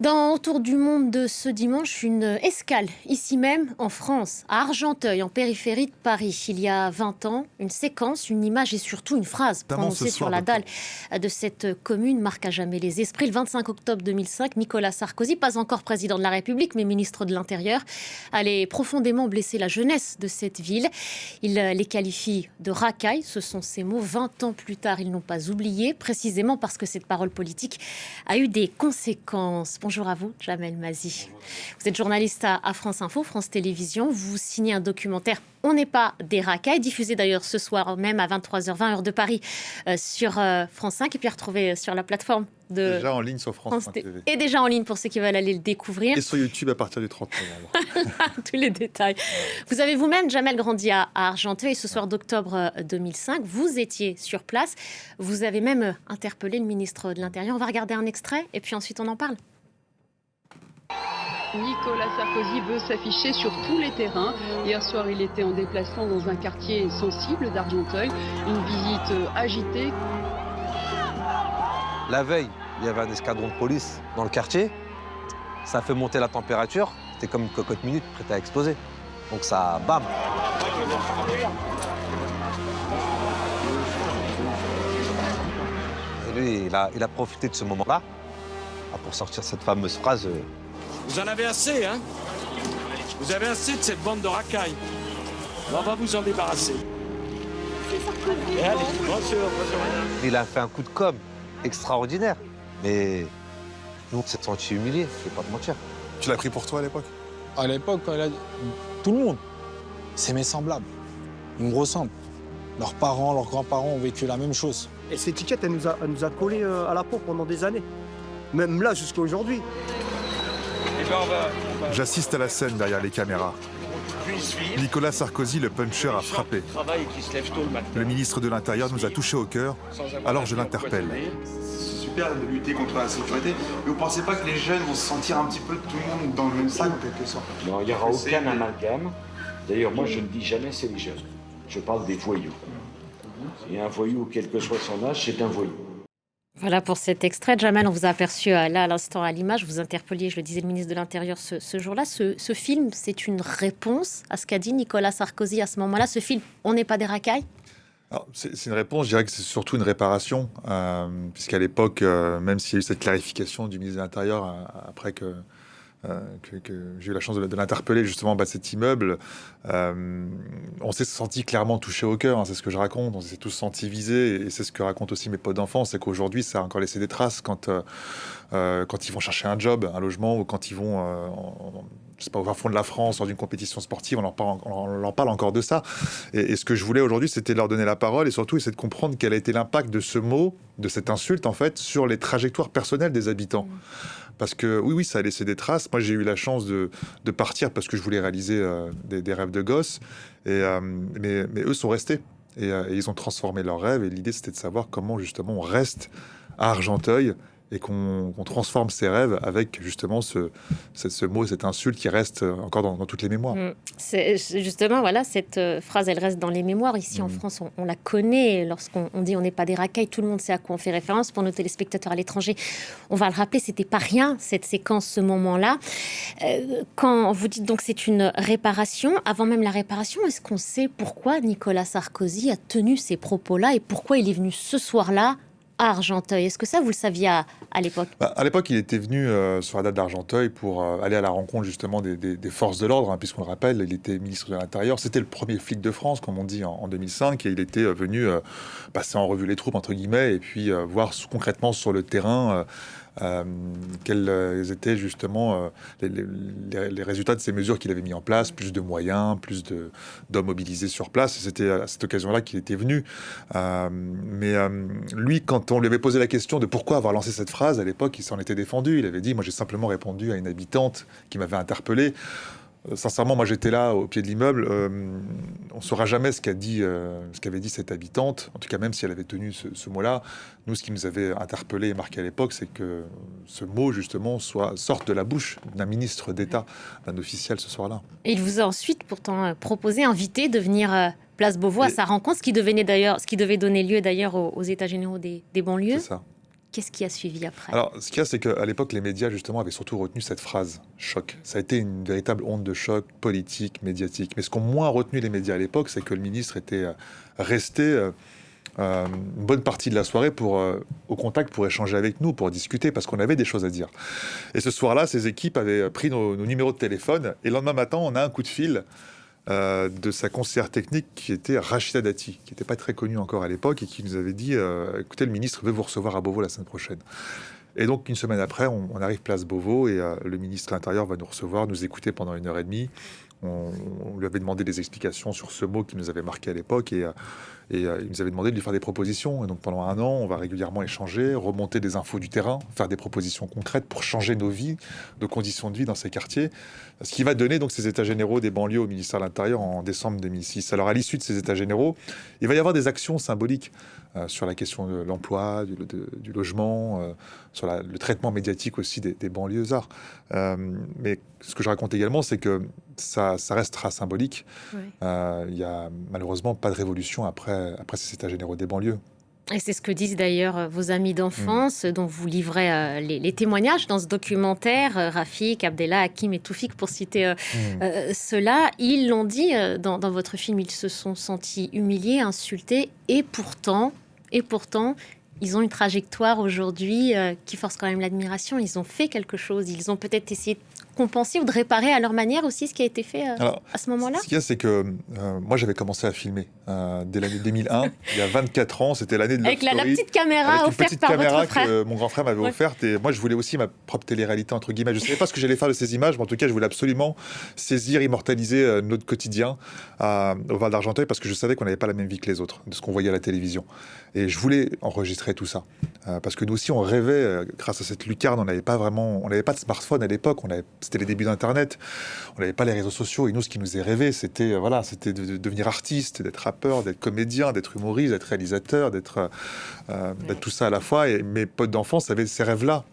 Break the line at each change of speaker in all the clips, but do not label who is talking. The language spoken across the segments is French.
Dans Autour du monde de ce dimanche, une escale, ici même en France, à Argenteuil, en périphérie de Paris. Il y a 20 ans, une séquence, une image et surtout une phrase prononcée sur la dalle de cette commune marque à jamais les esprits. Le 25 octobre 2005, Nicolas Sarkozy, pas encore président de la République, mais ministre de l'Intérieur, allait profondément blesser la jeunesse de cette ville. Il les qualifie de racailles, ce sont ses mots. 20 ans plus tard, ils n'ont pas oublié, précisément parce que cette parole politique a eu des conséquences. Bonjour à vous, Jamel Mazy. Vous êtes journaliste à France Info, France Télévisions. Vous signez un documentaire « On n'est pas des racailles », diffusé d'ailleurs ce soir même à 23h20, heure de Paris, sur France 5, et puis retrouvé sur la plateforme de...
Déjà en ligne sur France TV.
Et déjà en ligne pour ceux qui veulent aller le découvrir.
Et sur YouTube à partir du 30 novembre.
Tous les détails. Vous avez vous-même, Jamel, grandi à Argenteuil, et ce soir d'octobre 2005, vous étiez sur place. Vous avez même interpellé le ministre de l'Intérieur. On va regarder un extrait et puis ensuite on en parle.
Nicolas Sarkozy veut s'afficher sur tous les terrains. Hier soir, il était en déplacement dans un quartier sensible d'Argenteuil. Une visite agitée.
La veille, il y avait un escadron de police dans le quartier. Ça a fait monter la température. C'était comme une cocotte minute prête à exploser. Donc ça, bam. Et lui, il a profité de ce moment-là pour sortir cette fameuse phrase.
Vous en avez assez, hein? Vous avez assez de cette bande de racailles. On va vous en débarrasser. Et allez, bonjour.
Il a fait un coup de com' extraordinaire. Mais nous, on s'est sentis humiliés, je vais pas te mentir.
Tu l'as pris pour toi à l'époque?
À l'époque, tout le monde, c'est mes semblables. Ils me ressemblent. Leurs parents, leurs grands-parents ont vécu la même chose.
Et cette étiquette, elle nous a collé à la peau pendant des années. Même là, jusqu'à aujourd'hui.
J'assiste à la scène derrière les caméras. Nicolas Sarkozy, le puncher, a frappé. Le ministre de l'Intérieur nous a touchés au cœur, alors je l'interpelle.
C'est super de lutter contre la sécurité, mais vous pensez pas que les jeunes vont se sentir un petit peu tout le monde dans le même sac en quelque sorte?
Non, il n'y aura aucun amalgame. D'ailleurs, moi, je ne dis jamais c'est les jeunes. Je parle des voyous. Et un voyou, quel que soit son âge, c'est un voyou.
Voilà pour cet extrait. Jamel, on vous a aperçu là à l'instant à l'image. Vous interpelliez, je le disais, le ministre de l'Intérieur ce jour-là. Ce film, c'est une réponse à ce qu'a dit Nicolas Sarkozy à ce moment-là. Ce film, on n'est pas des racailles?
C'est une réponse, je dirais que c'est surtout une réparation, puisqu'à l'époque, même s'il y a eu cette clarification du ministre de l'Intérieur après que j'ai eu la chance de l'interpeller justement en bas de cet immeuble, on s'est senti clairement touché au cœur, hein, c'est ce que je raconte, on s'est tous sentis visés, et c'est ce que racontent aussi mes potes d'enfance, c'est qu'aujourd'hui ça a encore laissé des traces quand ils vont chercher un job, un logement, ou quand ils vont je sais pas, au fond de la France, dans une compétition sportive, on leur parle encore de ça. Et ce que je voulais aujourd'hui, c'était leur donner la parole et surtout essayer de comprendre quel a été l'impact de ce mot, de cette insulte en fait, sur les trajectoires personnelles des habitants. Parce que oui, ça a laissé des traces. Moi, j'ai eu la chance de partir parce que je voulais réaliser des rêves de gosse. Mais eux sont restés. Et ils ont transformé leurs rêves. Et l'idée, c'était de savoir comment, justement, on reste à Argenteuil et qu'on transforme ses rêves avec, justement, ce mot, cette insulte qui reste encore dans toutes les mémoires.
C'est justement, voilà, cette phrase, elle reste dans les mémoires. Ici, en France, on la connaît. Lorsqu'on dit « on n'est pas des racailles », tout le monde sait à quoi on fait référence. Pour nos téléspectateurs à l'étranger, on va le rappeler, c'était pas rien, cette séquence, ce moment-là. Quand vous dites donc c'est une réparation, avant même la réparation, est-ce qu'on sait pourquoi Nicolas Sarkozy a tenu ces propos-là et pourquoi il est venu ce soir-là à Argenteuil? Est-ce que ça, vous le saviez à l'époque?
À l'époque, il était venu sur la date d'Argenteuil pour aller à la rencontre justement des forces de l'ordre, hein, puisqu'on le rappelle, il était ministre de l'Intérieur. C'était le premier flic de France, comme on dit, en 2005, et il était venu passer en revue les troupes, entre guillemets, et puis voir concrètement sur le terrain quels étaient justement les résultats de ces mesures qu'il avait mis en place, plus de moyens, plus d'hommes mobilisés sur place. C'était à cette occasion-là qu'il était venu. Mais lui, quand on lui avait posé la question de pourquoi avoir lancé cette phrase, à l'époque, il s'en était défendu. Il avait dit « moi, j'ai simplement répondu à une habitante qui m'avait interpellé ». Sincèrement, moi j'étais là au pied de l'immeuble. On ne saura jamais ce qu'avait dit cette habitante. En tout cas, même si elle avait tenu ce mot-là, nous, ce qui nous avait interpellé et marqué à l'époque, c'est que ce mot justement sorte de la bouche d'un ministre d'État, d'un officiel ce soir-là.
Et il vous a ensuite pourtant proposé, invité de venir place Beauvau à sa rencontre, ce qui devait donner lieu d'ailleurs aux États généraux des banlieues.
C'est ça.
Qu'est-ce qui a suivi après ?
Alors, ce qu'il y a, c'est qu'à l'époque, les médias, justement, avaient surtout retenu cette phrase « choc ». Ça a été une véritable onde de choc politique, médiatique. Mais ce qu'ont moins retenu les médias à l'époque, c'est que le ministre était resté une bonne partie de la soirée au contact pour échanger avec nous, pour discuter, parce qu'on avait des choses à dire. Et ce soir-là, ces équipes avaient pris nos numéros de téléphone, et le lendemain matin, on a un coup de fil de sa conseillère technique qui était Rachida Dati, qui n'était pas très connue encore à l'époque et qui nous avait dit écoutez, le ministre veut vous recevoir à Beauvau la semaine prochaine. Et donc, une semaine après, on arrive place Beauvau et le ministre de l'Intérieur va nous recevoir, nous écouter pendant 1h30. On lui avait demandé des explications sur ce mot qui nous avait marqué à l'époque et il nous avait demandé de lui faire des propositions. Et donc pendant 1 an, on va régulièrement échanger, remonter des infos du terrain, faire des propositions concrètes pour changer nos vies, nos conditions de vie dans ces quartiers. Ce qui va donner donc ces états généraux des banlieues au ministère de l'Intérieur en décembre 2006. Alors à l'issue de ces états généraux, il va y avoir des actions symboliques sur la question de l'emploi, du logement, sur le traitement médiatique aussi des banlieusards. Mais ce que je raconte également, c'est que ça restera symbolique. Oui. Il n'y a malheureusement pas de révolution après ces états généraux des banlieues.
Et c'est ce que disent d'ailleurs vos amis d'enfance, dont vous livrez les témoignages dans ce documentaire, Rafik, Abdellah, Hakim et Toufik, pour citer ceux-là. Ils l'ont dit dans votre film, ils se sont sentis humiliés, insultés, et pourtant, ils ont une trajectoire aujourd'hui qui force quand même l'admiration. Ils ont fait quelque chose, ils ont peut-être essayé de compenser ou de réparer à leur manière aussi ce qui a été fait à ce moment-là.
Ce qu'il y a, c'est que moi, j'avais commencé à filmer dès l'année 2001, il y a 24 ans, c'était l'année de Love Story.
Avec la petite caméra offerte par votre frère.
Que mon grand frère m'avait offerte, et moi, je voulais aussi ma propre télé-réalité, entre guillemets. Je ne savais pas ce que j'allais faire de ces images, mais en tout cas, je voulais absolument saisir, immortaliser notre quotidien au Val d'Argenteuil, parce que je savais qu'on n'avait pas la même vie que les autres, de ce qu'on voyait à la télévision. Et je voulais enregistrer tout ça, parce que nous aussi, on rêvait, grâce à cette lucarne, on n'avait pas de smartphone à l'époque, c'était les débuts d'Internet, on n'avait pas les réseaux sociaux, et nous, ce qui nous est rêvé, c'était de devenir artiste, d'être rappeur, d'être comédien, d'être humoriste, d'être réalisateur, d'être tout ça à la fois. Et mes potes d'enfance avaient ces rêves-là.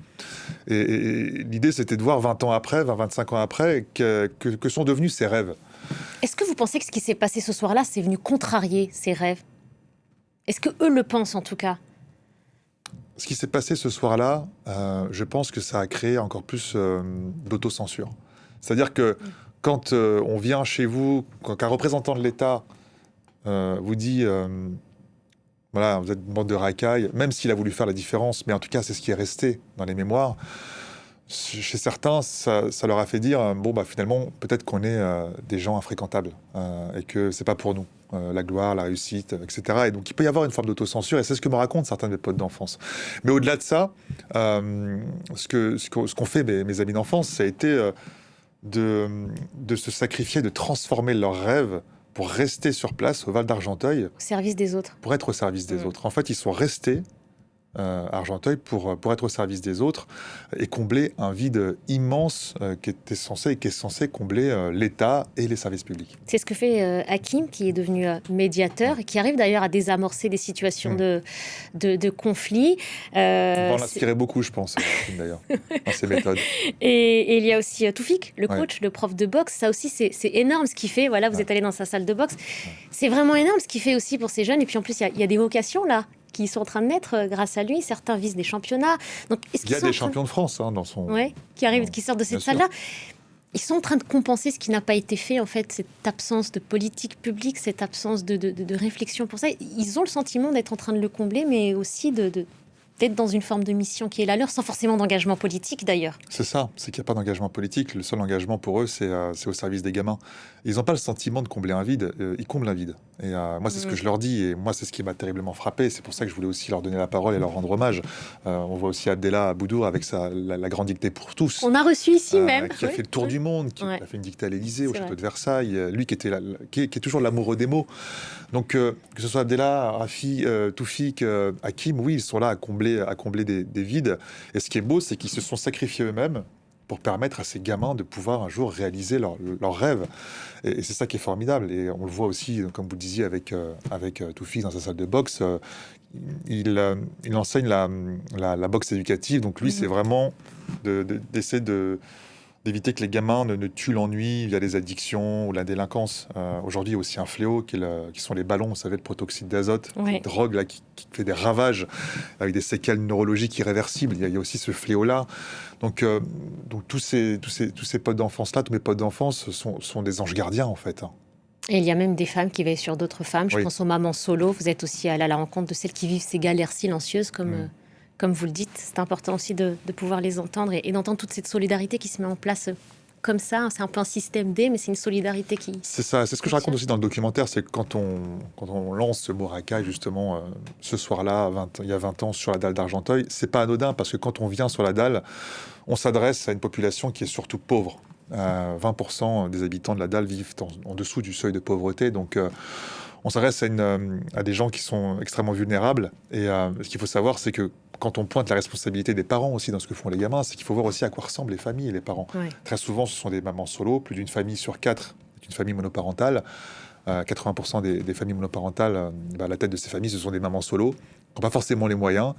Et l'idée, c'était de voir 25 ans après, que sont devenus ces rêves.
Est-ce que vous pensez que ce qui s'est passé ce soir-là, c'est venu contrarier ces rêves ? Est-ce que eux le pensent, en tout cas ?
Ce qui s'est passé ce soir-là, je pense que ça a créé encore plus d'autocensure. C'est-à-dire que quand on vient chez vous, quand un représentant de l'État vous dit voilà, vous êtes une bande de racailles, même s'il a voulu faire la différence, mais en tout cas, c'est ce qui est resté dans les mémoires. Chez certains, ça leur a fait dire finalement, peut-être qu'on est des gens infréquentables et que c'est pas pour nous. La gloire, la réussite, etc. Et donc, il peut y avoir une forme d'autocensure, et c'est ce que me racontent certains de mes potes d'enfance. Mais au-delà de ça, ce qu'ont fait mes amis d'enfance, ça a été de se sacrifier, de transformer leurs rêves pour rester sur place au Val d'Argenteuil.
Au service des autres.
Pour être au service des autres. En fait, ils sont restés à Argenteuil pour être au service des autres et combler un vide immense qui est censé combler l'État et les services publics.
C'est ce que fait Hakim, qui est devenu médiateur et qui arrive d'ailleurs à désamorcer des situations de conflit.
On va en inspirer beaucoup, je pense, Hakim, d'ailleurs, dans ses méthodes.
Et il y a aussi Toufik, le coach, le prof de boxe. Ça aussi, c'est énorme ce qu'il fait. Voilà, vous êtes allé dans sa salle de boxe. C'est vraiment énorme ce qu'il fait aussi pour ces jeunes. Et puis en plus, il y a des vocations là qui sont en train de naître grâce à lui. Certains visent des championnats. Donc,
il y a des champions de France dans son...
qui sortent de cette salle-là. Ils sont en train de compenser ce qui n'a pas été fait, en fait, cette absence de politique publique, cette absence de réflexion pour ça. Ils ont le sentiment d'être en train de le combler, mais aussi d'être dans une forme de mission qui est la leur, sans forcément d'engagement politique, d'ailleurs.
C'est ça, c'est qu'il n'y a pas d'engagement politique. Le seul engagement pour eux, c'est au service des gamins. Ils n'ont pas le sentiment de combler un vide, ils comblent un vide. Et moi, c'est ce que je leur dis, et moi, c'est ce qui m'a terriblement frappé. C'est pour ça que je voulais aussi leur donner la parole et leur rendre hommage. On voit aussi Abdellah Boudour avec la grande dictée pour tous.
On a reçu ici même.
Qui a fait le tour du monde, qui a fait une dictée à l'Élysée, au château de Versailles. Lui qui est toujours l'amoureux des mots. Donc, que ce soit Abdellah, Rafi, Toufik, Hakim, oui, ils sont là à combler des vides. Et ce qui est beau, c'est qu'ils se sont sacrifiés eux-mêmes pour permettre à ces gamins de pouvoir un jour réaliser leurs rêves. Et c'est ça qui est formidable. Et on le voit aussi, comme vous le disiez, avec Toufik dans sa salle de boxe. Il enseigne la boxe éducative. Donc lui, c'est vraiment d'essayer de d'éviter que les gamins ne tuent l'ennui via les addictions ou la délinquance. Aujourd'hui, il y a aussi un fléau qui sont les ballons, vous savez, le protoxyde d'azote,
Ouais.
cette drogue là, qui fait des ravages avec des séquelles neurologiques irréversibles. Il y a aussi ce fléau-là. Donc tous ces potes d'enfance-là, tous mes potes d'enfance sont des anges gardiens, en fait.
Et il y a même des femmes qui veillent sur d'autres femmes. Je
Oui.
pense aux mamans solo. Vous êtes aussi allé à la rencontre de celles qui vivent ces galères silencieuses, comme vous le dites. C'est important aussi de pouvoir les entendre et d'entendre toute cette solidarité qui se met en place comme ça. C'est un peu un système D, mais c'est une solidarité qui...
C'est ça, c'est ce que je raconte aussi dans le documentaire, c'est que quand on lance ce mot racaille, justement, ce soir-là, il y a 20 ans, sur la dalle d'Argenteuil, c'est pas anodin, parce que quand on vient sur la dalle, on s'adresse à une population qui est surtout pauvre. 20% des habitants de la dalle vivent en dessous du seuil de pauvreté, donc on s'adresse à des gens qui sont extrêmement vulnérables. Et ce qu'il faut savoir, c'est que quand on pointe la responsabilité des parents aussi dans ce que font les gamins, c'est qu'il faut voir aussi à quoi ressemblent les familles et les parents.
Ouais.
Très souvent, ce sont des mamans solo, plus d'une famille sur 4 est une famille monoparentale. 80% des familles monoparentales, à la tête de ces familles, ce sont des mamans solo, qui n'ont pas forcément les moyens,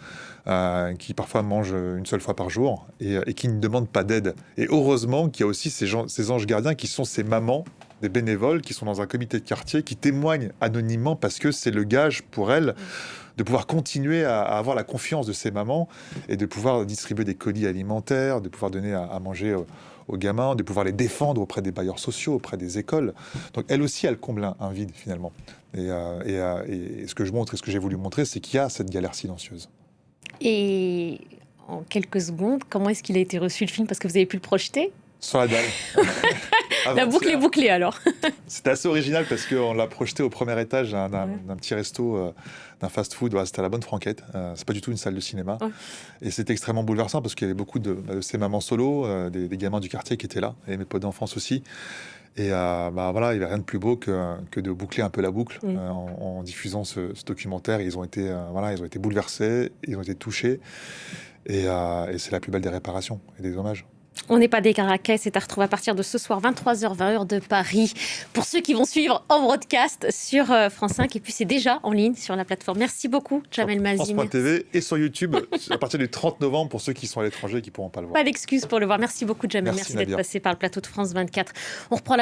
qui parfois mangent une seule fois par jour et qui ne demandent pas d'aide. Et heureusement qu'il y a aussi ces anges gardiens qui sont ces mamans, des bénévoles qui sont dans un comité de quartier, qui témoignent anonymement parce que c'est le gage pour elles de pouvoir continuer à avoir la confiance de ces mamans et de pouvoir distribuer des colis alimentaires, de pouvoir donner à manger aux gamins, de pouvoir les défendre auprès des bailleurs sociaux, auprès des écoles. Donc elles aussi, elles comblent un vide finalement. Et ce que je montre et ce que j'ai voulu montrer, c'est qu'il y a cette galère silencieuse.
Et en quelques secondes, comment est-ce qu'il a été reçu le film? Parce que vous avez pu le projeter.
Sur la dalle.
La boucle est bouclée alors.
C'était assez original parce qu'on l'a projeté au premier étage d'un petit resto, d'un fast-food. C'était à la Bonne Franquette. C'est pas du tout une salle de cinéma. Ouais. Et c'était extrêmement bouleversant parce qu'il y avait beaucoup de ces mamans solo, des gamins du quartier qui étaient là, et mes potes d'enfance aussi. Et voilà, il n'y avait rien de plus beau que de boucler un peu la boucle en diffusant ce documentaire. Ils ont été bouleversés, ils ont été touchés. Et c'est la plus belle des réparations et des hommages.
On n'est pas des Caraquais, c'est à retrouver à partir de ce soir, 23h20, heure de Paris, pour ceux qui vont suivre en broadcast sur France 5. Et puis c'est déjà en ligne sur la plateforme. Merci beaucoup, Jamel Mazy.
France.tv et sur YouTube à partir du 30 novembre pour ceux qui sont à l'étranger et qui ne pourront pas le voir.
Pas d'excuses pour le voir. Merci beaucoup, Jamel. Merci d'être passé par le plateau de France 24. On reprend la